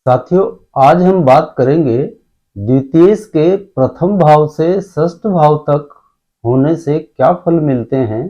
साथियों, आज हम बात करेंगे द्वितीयेश के प्रथम भाव से षष्ठ भाव तक होने से क्या फल मिलते हैं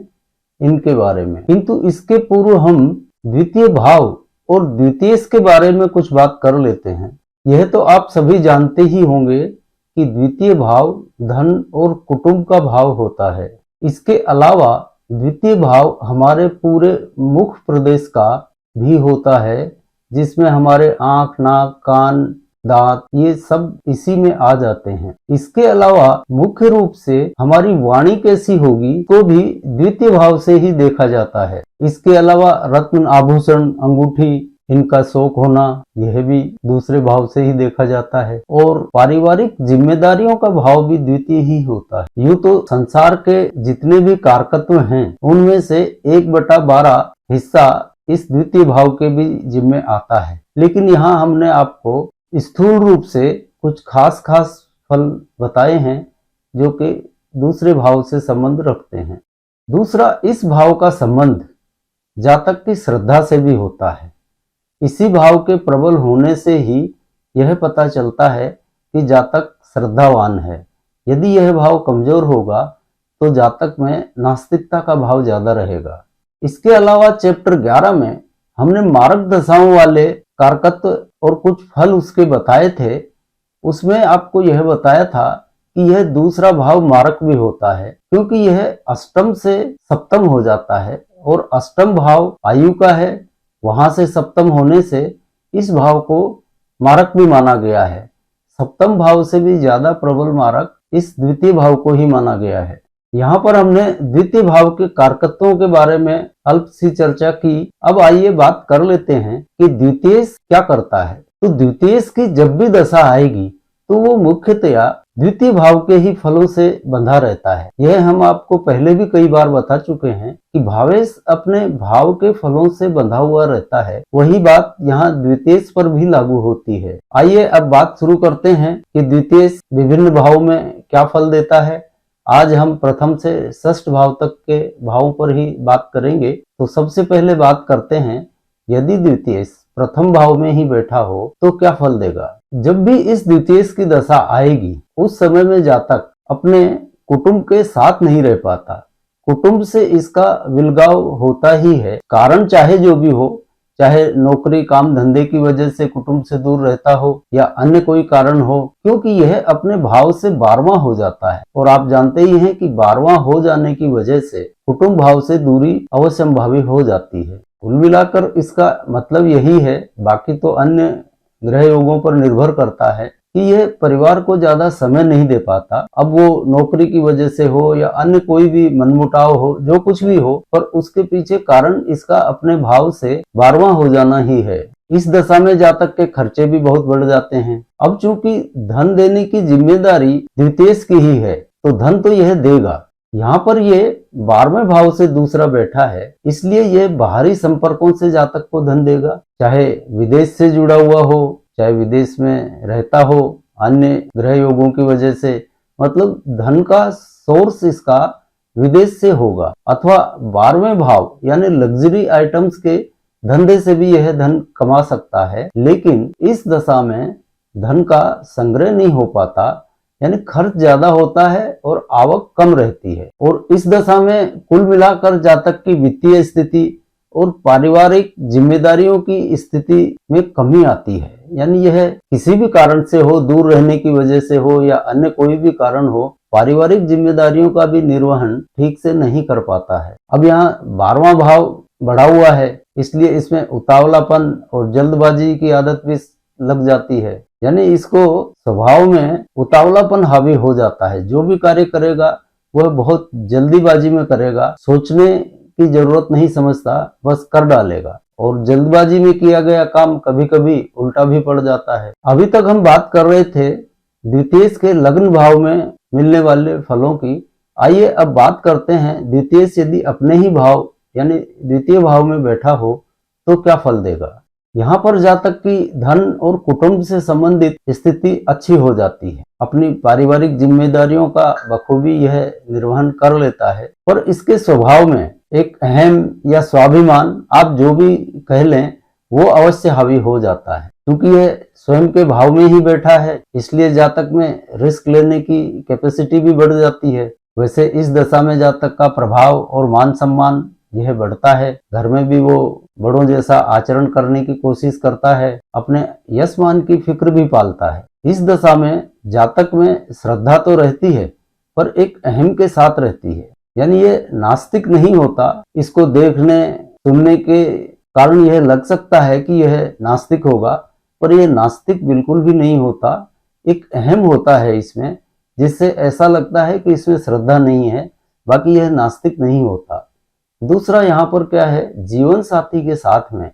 इनके बारे में। किंतु इसके पूर्व हम द्वितीय भाव और द्वितीयेश के बारे में कुछ बात कर लेते हैं। यह तो आप सभी जानते ही होंगे कि द्वितीय भाव धन और कुटुंब का भाव होता है। इसके अलावा द्वितीय भाव हमारे पूरे मुख प्रदेश का भी होता है, जिसमें हमारे आंख, नाक, कान, दांत ये सब इसी में आ जाते हैं। इसके अलावा मुख्य रूप से हमारी वाणी कैसी होगी तो भी द्वितीय भाव से ही देखा जाता है। इसके अलावा रत्न, आभूषण, अंगूठी इनका शौक होना यह भी दूसरे भाव से ही देखा जाता है। और पारिवारिक जिम्मेदारियों का भाव भी द्वितीय ही होता है। यूं तो संसार के जितने भी कारकत्व हैं उनमें से 1/12 हिस्सा इस द्वितीय भाव के भी जिम्मे आता है, लेकिन यहाँ हमने आपको स्थूल रूप से कुछ खास फल बताए हैं जो कि दूसरे भाव से संबंध रखते हैं। दूसरा, इस भाव का संबंध जातक की श्रद्धा से भी होता है। इसी भाव के प्रबल होने से ही यह पता चलता है कि जातक श्रद्धावान है। यदि यह भाव कमजोर होगा तो जातक में नास्तिकता का भाव ज्यादा रहेगा। इसके अलावा चैप्टर 11 में हमने मारक दशाओं वाले कारकत्व और कुछ फल उसके बताए थे। उसमें आपको यह बताया था कि यह दूसरा भाव मारक भी होता है, क्योंकि यह अष्टम से सप्तम हो जाता है और अष्टम भाव आयु का है। वहां से सप्तम होने से इस भाव को मारक भी माना गया है। सप्तम भाव से भी ज्यादा प्रबल मारक इस द्वितीय भाव को ही माना गया है। यहाँ पर हमने द्वितीय भाव के कारकत्वों के बारे में अल्प सी चर्चा की। अब आइए बात कर लेते हैं कि द्वितीयेश क्या करता है। तो द्वितीयेश की जब भी दशा आएगी तो वो मुख्यतया द्वितीय भाव के ही फलों से बंधा रहता है। यह हम आपको पहले भी कई बार बता चुके हैं कि भावेश अपने भाव के फलों से बंधा हुआ रहता है। वही बात यहाँ द्वितीयेश पर भी लागू होती है। आइए अब बात शुरू करते हैं कि द्वितीयेश विभिन्न भाव में क्या फल देता है। आज हम प्रथम से षष्ठ भाव तक के भावों पर ही बात करेंगे। तो सबसे पहले बात करते हैं, यदि द्वितीयेश प्रथम भाव में ही बैठा हो तो क्या फल देगा। जब भी इस द्वितीयेश की दशा आएगी उस समय में जातक अपने कुटुंब के साथ नहीं रह पाता। कुटुंब से इसका विलगाव होता ही है। कारण चाहे जो भी हो, चाहे नौकरी काम धंधे की वजह से कुटुंब से दूर रहता हो या अन्य कोई कारण हो, क्योंकि यह अपने भाव से 12वां हो जाता है। और आप जानते ही हैं कि 12वां हो जाने की वजह से कुटुंब भाव से दूरी अवश्यंभावी हो जाती है। कुल मिलाकर इसका मतलब यही है, बाकी तो अन्य ग्रह योगों पर निर्भर करता है कि यह परिवार को ज्यादा समय नहीं दे पाता। अब वो नौकरी की वजह से हो या अन्य कोई भी मनमुटाव हो, जो कुछ भी हो, पर उसके पीछे कारण इसका अपने भाव से 12वां हो जाना ही है। इस दशा में जातक के खर्चे भी बहुत बढ़ जाते हैं। अब चूंकि धन देने की जिम्मेदारी द्वितीयेश की ही है तो धन तो यह देगा। यहाँ पर ये 12वें भाव से दूसरा बैठा है, इसलिए यह बाहरी संपर्कों से जातक को धन देगा, चाहे विदेश से जुड़ा हुआ हो, चाहे विदेश में रहता हो, अन्य ग्रह योगों की वजह से। मतलब धन का सोर्स इसका विदेश से होगा, अथवा 12वें भाव यानी लग्जरी आइटम्स के धंधे से भी यह धन कमा सकता है। लेकिन इस दशा में धन का संग्रह नहीं हो पाता, यानी खर्च ज्यादा होता है और आवक कम रहती है। और इस दशा में कुल मिलाकर जातक की वित्तीय स्थिति और पारिवारिक जिम्मेदारियों की स्थिति में कमी आती है। यानी यह किसी भी कारण से हो, दूर रहने की वजह से हो या अन्य कोई भी कारण हो, पारिवारिक जिम्मेदारियों का भी निर्वहन ठीक से नहीं कर पाता है। अब यहाँ 12वां भाव बढ़ा हुआ है, इसलिए इसमें उतावलापन और जल्दबाजी की आदत भी लग जाती है। यानी इसको स्वभाव में उतावलापन हावी हो जाता है। जो भी कार्य करेगा वह बहुत जल्दीबाजी में करेगा, सोचने की जरूरत नहीं समझता, बस कर डालेगा। और जल्दबाजी में किया गया काम कभी कभी उल्टा भी पड़ जाता है। अभी तक हम बात कर रहे थे द्वितीयेश के लग्न भाव में मिलने वाले फलों की। आइए अब बात करते हैं द्वितीयेश यदि अपने ही भाव यानी द्वितीय भाव में बैठा हो तो क्या फल देगा। यहाँ पर जातक की धन और कुटुंब से संबंधित स्थिति अच्छी हो जाती है। अपनी पारिवारिक जिम्मेदारियों का बखूबी यह निर्वहन कर लेता है, पर इसके स्वभाव में एक अहम या स्वाभिमान, आप जो भी कह लें, वो अवश्य हावी हो जाता है। क्योंकि यह स्वयं के भाव में ही बैठा है, इसलिए जातक में रिस्क लेने की कैपेसिटी भी बढ़ जाती है। वैसे इस दशा में जातक का प्रभाव और मान सम्मान यह बढ़ता है। घर में भी वो बड़ों जैसा आचरण करने की कोशिश करता है, अपने यश मान की फिक्र भी पालता है। इस दशा में जातक में श्रद्धा तो रहती है, पर एक अहम के साथ रहती है, यानी ये नास्तिक नहीं होता। इसको देखने सुनने के कारण यह लग सकता है कि यह नास्तिक होगा, पर यह नास्तिक बिल्कुल भी नहीं होता। एक अहम होता है इसमें, जिससे ऐसा लगता है कि इसमें श्रद्धा नहीं है, बाकी यह नास्तिक नहीं होता। दूसरा यहाँ पर क्या है, जीवन साथी के साथ में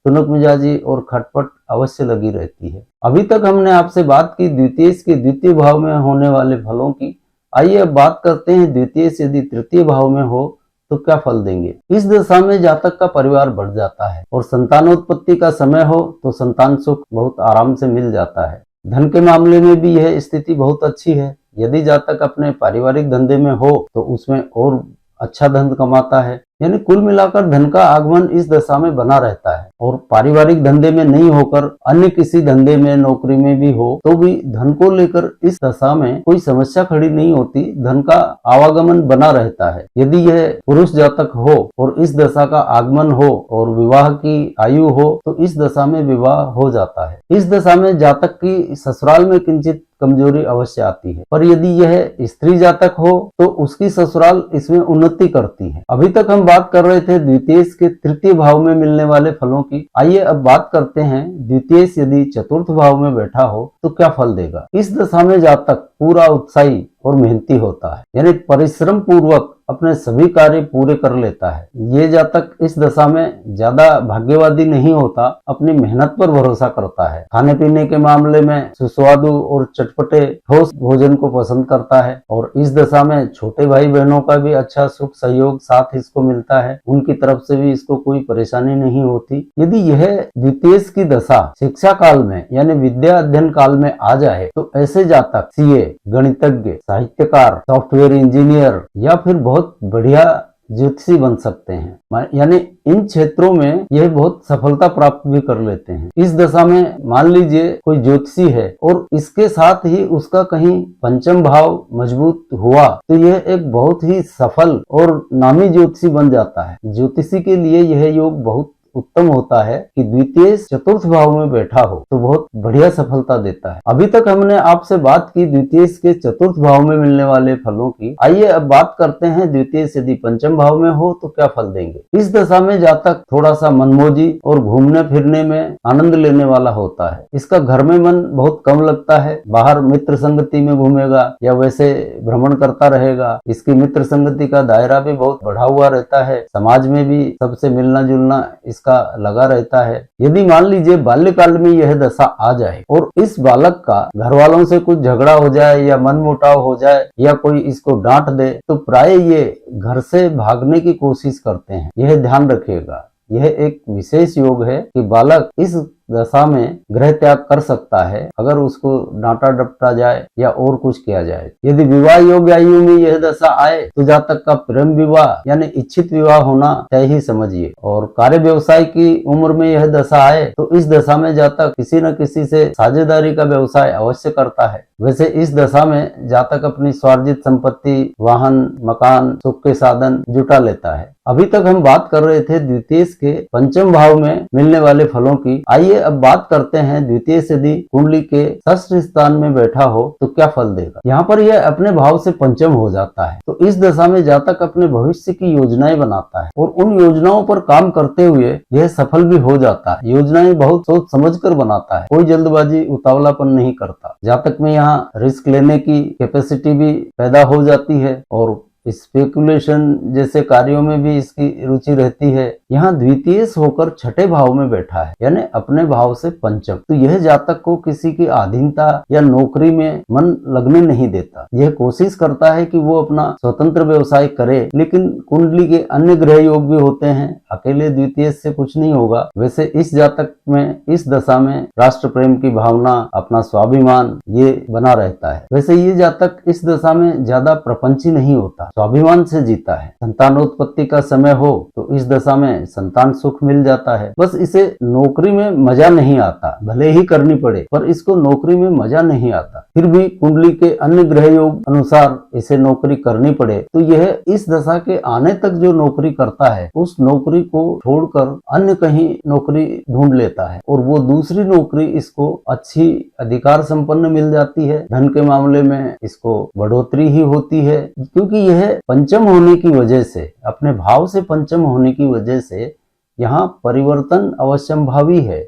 तुनक मिजाजी और खटपट अवश्य लगी रहती है। अभी तक हमने आपसे बात की द्वितीयेश के द्वितीय भाव में होने वाले फलों की। आइए अब बात करते हैं द्वितीयेश यदि तृतीय भाव में हो तो क्या फल देंगे। इस दशा में जातक का परिवार बढ़ जाता है और संतानोत्पत्ति का समय हो तो संतान सुख बहुत आराम से मिल जाता है। धन के मामले में भी यह स्थिति बहुत अच्छी है। यदि जातक अपने पारिवारिक धंधे में हो तो उसमें और अच्छा धन कमाता है, यानी कुल मिलाकर धन का आगमन इस दशा में बना रहता है। और पारिवारिक धंधे में नहीं होकर अन्य किसी धंधे में नौकरी में भी हो तो भी धन को लेकर इस दशा में कोई समस्या खड़ी नहीं होती, धन का आवागमन बना रहता है। यदि यह पुरुष जातक हो और इस दशा का आगमन हो और विवाह की आयु हो तो इस दशा में विवाह हो जाता है। इस दशा में जातक की ससुराल में किंचित कमजोरी अवश्य आती है, पर यदि यह स्त्री जातक हो तो उसकी ससुराल इसमें उन्नति करती है। अभी तक हम बात कर रहे थे द्वितीयेश के तृतीय भाव में मिलने वाले फलों की। आइए अब बात करते हैं द्वितीयेश यदि चतुर्थ भाव में बैठा हो तो क्या फल देगा। इस दशा में जातक पूरा उत्साही और मेहनती होता है, यानी परिश्रम पूर्वक अपने सभी कार्य पूरे कर लेता है। ये जातक इस दशा में ज्यादा भाग्यवादी नहीं होता, अपनी मेहनत पर भरोसा करता है। खाने पीने के मामले में सुस्वादु और चटपटे ठोस भोजन को पसंद करता है और इस दशा में छोटे भाई बहनों का भी अच्छा सुख सहयोग साथ इसको मिलता है। उनकी तरफ से भी इसको कोई परेशानी नहीं होती। यदि यह द्वितीयेश की दशा शिक्षा काल में यानी विद्या अध्ययन काल में आ जाए तो ऐसे जातक सीए, गणितज्ञ, साहित्यकार, सॉफ्टवेयर इंजीनियर या फिर बहुत बढ़िया ज्योतिषी बन सकते हैं। यानी इन क्षेत्रों में यह बहुत सफलता प्राप्त भी कर लेते हैं। इस दशा में मान लीजिए कोई ज्योतिषी है और इसके साथ ही उसका कहीं पंचम भाव मजबूत हुआ तो यह एक बहुत ही सफल और नामी ज्योतिषी बन जाता है। ज्योतिषी के लिए यह योग बहुत उत्तम होता है कि द्वितीयेश चतुर्थ भाव में बैठा हो तो बहुत बढ़िया सफलता देता है। अभी तक हमने आपसे बात की द्वितीयेश के चतुर्थ भाव में मिलने वाले फलों की। आइए अब बात करते हैं द्वितीयेश यदि पंचम भाव में हो तो क्या फल देंगे। इस दशा में जातक थोड़ा सा मनमोजी और घूमने फिरने में आनंद लेने वाला होता है। इसका घर में मन बहुत कम लगता है, बाहर मित्र संगति में घूमेगा या वैसे भ्रमण करता रहेगा। इसकी मित्र संगति का दायरा भी बहुत बढ़ा हुआ रहता है, समाज में भी सबसे मिलना जुलना इसका लगा रहता है। यदि मान लीजिए बाल्यकाल में यह दशा आ जाए और इस बालक का घर वालों से कुछ झगड़ा हो जाए या मनमुटाव हो जाए या कोई इसको डांट दे तो प्राय ये घर से भागने की कोशिश करते हैं। यह ध्यान रखिएगा, यह एक विशेष योग है कि बालक इस दशा में गृह त्याग कर सकता है अगर उसको डांटा डपटा जाए या और कुछ किया जाए। यदि विवाह योग्य आयु में यह दशा आए तो जातक का प्रेम विवाह यानी इच्छित विवाह होना तय ही समझिए। और कार्य व्यवसाय की उम्र में यह दशा आए तो इस दशा में जातक किसी न किसी से साझेदारी का व्यवसाय अवश्य करता है। वैसे इस दशा में जातक अपनी स्वार्जित संपत्ति, वाहन, मकान, सुख के साधन जुटा लेता है। अभी तक हम बात कर रहे थे द्वितीयेश के पंचम भाव में मिलने वाले फलों की। आइए अब बात करते हैं द्वितीयेश यदि कुंडली के षष्ठ स्थान में बैठा हो तो क्या फल देगा। यहाँ पर यह अपने भाव से पंचम हो जाता है तो इस दशा में जातक अपने भविष्य की योजनाएं बनाता है और उन योजनाओं पर काम करते हुए यह सफल भी हो जाता है। योजनाएं बहुत सोच समझ कर बनाता है, कोई जल्दबाजी उतावलापन नहीं करता। जातक में यहाँ रिस्क लेने की कैपेसिटी भी पैदा हो जाती है और स्पेकुलेशन जैसे कार्यों में भी इसकी रुचि रहती है। यहाँ द्वितीयेश होकर छठे भाव में बैठा है यानी अपने भाव से पंचम, तो यह जातक को किसी की अधीनता या नौकरी में मन लगने नहीं देता। यह कोशिश करता है कि वो अपना स्वतंत्र व्यवसाय करे, लेकिन कुंडली के अन्य ग्रह योग भी होते हैं, अकेले द्वितीयेश से कुछ नहीं होगा। वैसे इस जातक में इस दशा में राष्ट्र प्रेम की भावना, अपना स्वाभिमान ये बना रहता है। वैसे ये जातक इस दशा में ज्यादा प्रपंची नहीं होता, स्वाभिमान से जीता है। संतानोत्पत्ति का समय हो तो इस दशा में संतान सुख मिल जाता है। बस इसे नौकरी में मजा नहीं आता, भले ही करनी पड़े पर इसको नौकरी में मजा नहीं आता, फिर भी कुंडली के अन्य ग्रह योग अनुसार इसे नौकरी करनी पड़े तो यह इस दशा के आने तक जो नौकरी करता है उस नौकरी को छोड़कर अन्य कहीं नौकरी ढूंढ लेता है और वो दूसरी नौकरी इसको अच्छी अधिकार संपन्न मिल जाती है। धन के मामले में इसको बढ़ोतरी ही होती है, क्योंकि यह पंचम होने की वजह से, अपने भाव से पंचम होने की वजह से यहाँ परिवर्तन अवश्यंभावी है।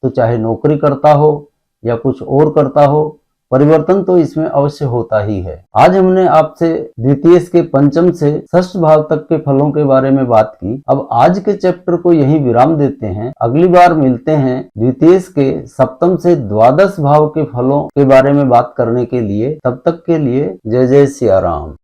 तो चाहे नौकरी करता हो या कुछ और करता हो, परिवर्तन तो इसमें अवश्य होता ही है। आज हमने आपसे द्वितीय के पंचम से षष्ठ भाव तक के फलों के बारे में बात की। अब आज के चैप्टर को यहीं विराम देते हैं। अगली बार मिलते हैं द्वितीय के सप्तम से द्वादश भाव के फलों के बारे में बात करने के लिए। तब तक के लिए जय जय सिया राम।